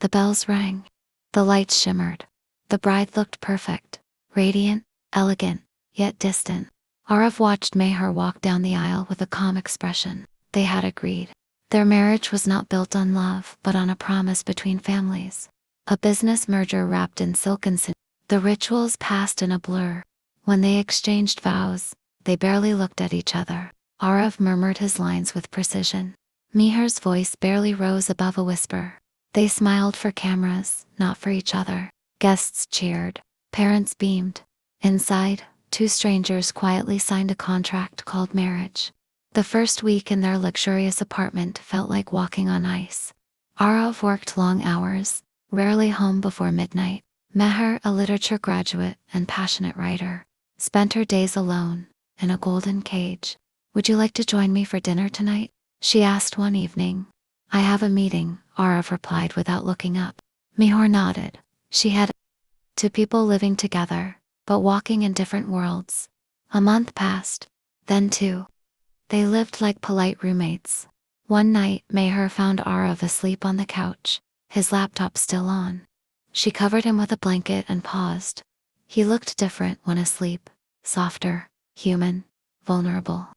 The bells rang. The lights shimmered. The bride looked perfect, radiant, elegant, yet distant. Aarav watched Meher walk down the aisle with a calm expression. They had agreed. Their marriage was not built on love, but on a promise between families. A business merger wrapped in silken sin. The rituals passed in a blur. When they exchanged vows, they barely looked at each other. Aarav murmured his lines with precision. Meher's voice barely rose above a whisper. They smiled for cameras, not for each other. Guests cheered. Parents beamed. Inside, two strangers quietly signed a contract called marriage. The first week in their luxurious apartment felt like walking on ice. Aarav worked long hours, rarely home before midnight. Meher, a literature graduate and passionate writer, spent her days alone, in a golden cage. "Would you like to join me for dinner tonight?" she asked one evening. "I have a meeting," Aarav replied without looking up. Meher nodded. She had two people living together, but walking in different worlds. A month passed, then two. They lived like polite roommates. One night, Meher found Aarav asleep on the couch, his laptop still on. She covered him with a blanket and paused. He looked different when asleep, softer, human, vulnerable.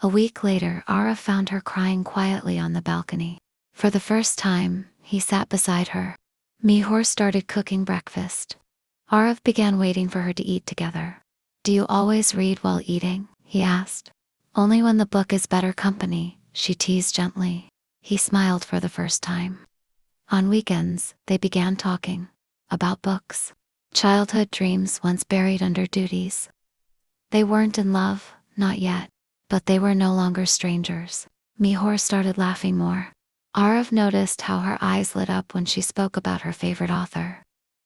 A week later, Aarav found her crying quietly on the balcony. For the first time, he sat beside her. Meher started cooking breakfast. Aarav began waiting for her to eat together. "Do you always read while eating?" he asked. "Only when the book is better company," she teased gently. He smiled for the first time. On weekends, they began talking. About books. Childhood dreams once buried under duties. They weren't in love, not yet. But they were no longer strangers. Meher started laughing more. Aarav noticed how her eyes lit up when she spoke about her favorite author.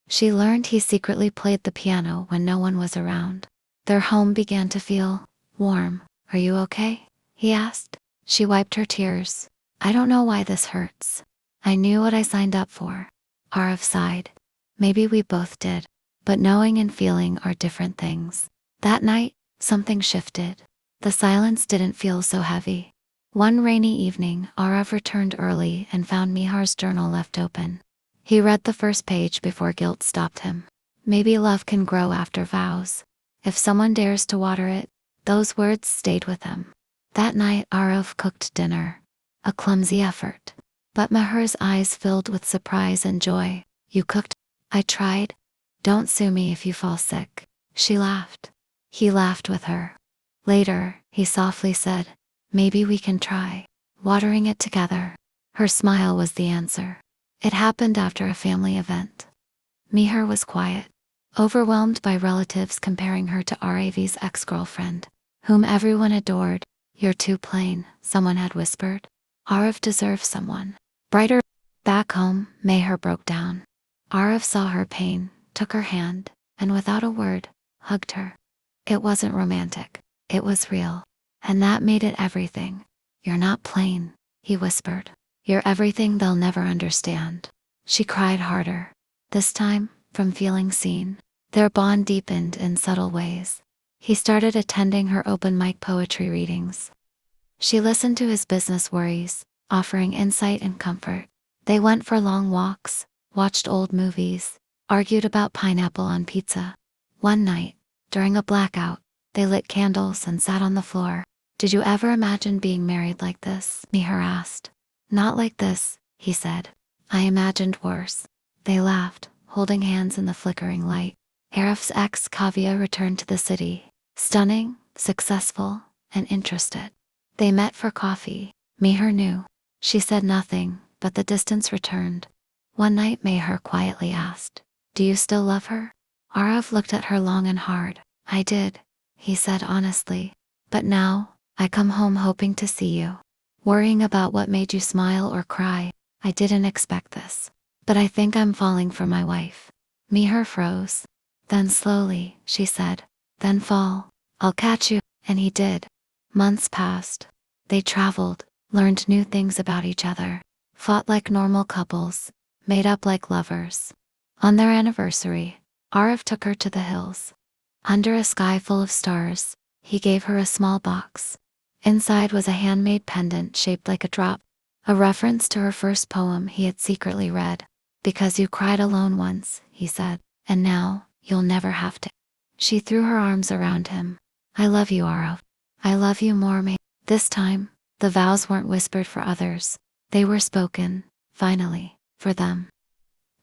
She learned he secretly played the piano when no one was around. Their home began to feel warm. "Are you okay?" he asked. She wiped her tears. "I don't know why this hurts. I knew what I signed up for." Aarav sighed. "Maybe we both did. But knowing and feeling are different things." That night, something shifted. The silence didn't feel so heavy. One rainy evening, Aarav returned early and found Meher's journal left open. He read the first page before guilt stopped him. Maybe love can grow after vows. If someone dares to water it. Those words stayed with him. That night, Aarav cooked dinner. A clumsy effort. But Meher's eyes filled with surprise and joy. "You cooked?" "I tried. Don't sue me if you fall sick." She laughed. He laughed with her. Later, he softly said, "Maybe we can try watering it together." Her smile was the answer. It happened after a family event. Meher was quiet, overwhelmed by relatives comparing her to Arav's ex-girlfriend, whom everyone adored. "You're too plain," someone had whispered. "Aarav deserves someone brighter." Back home, Meher broke down. Aarav saw her pain, took her hand, and without a word, hugged her. It wasn't romantic. It was real. And that made it everything. "You're not plain," he whispered. "You're everything they'll never understand." She cried harder. This time, from feeling seen. Their bond deepened in subtle ways. He started attending her open mic poetry readings. She listened to his business worries, offering insight and comfort. They went for long walks, watched old movies, argued about pineapple on pizza. One night, during a blackout, they lit candles and sat on the floor. "Did you ever imagine being married like this?" Meher asked. "Not like this," he said. "I imagined worse." They laughed, holding hands in the flickering light. Aarav's ex Kavya returned to the city, stunning, successful, and interested. They met for coffee. Meher knew. She said nothing, but the distance returned. One night Meher quietly asked, "Do you still love her?" Aarav looked at her long and hard. "I did," he said honestly. "But now, I come home hoping to see you. Worrying about what made you smile or cry. I didn't expect this. But I think I'm falling for my wife." Meher froze. "Then slowly," she said. "Then fall. I'll catch you." And he did. Months passed. They traveled, learned new things about each other, fought like normal couples, made up like lovers. On their anniversary, Aarav took her to the hills. Under a sky full of stars, he gave her a small box. Inside was a handmade pendant shaped like a drop, a reference to her first poem he had secretly read. Because you cried alone once, he said, and now, you'll never have to. She threw her arms around him. I love you, Aarav. I love you more, May. This time, the vows weren't whispered for others. They were spoken, finally, for them.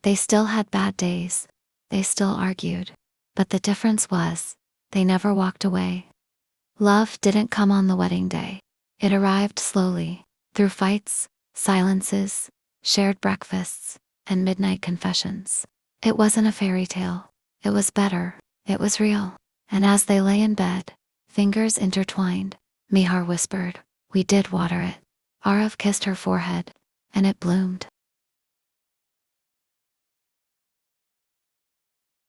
They still had bad days. They still argued. But the difference was, they never walked away. Love didn't come on the wedding day. It arrived slowly, through fights, silences, shared breakfasts, and midnight confessions. It wasn't a fairy tale. It was better. It was real. And as they lay in bed, fingers intertwined, Mihar whispered, we did water it. Aarav kissed her forehead, and it bloomed.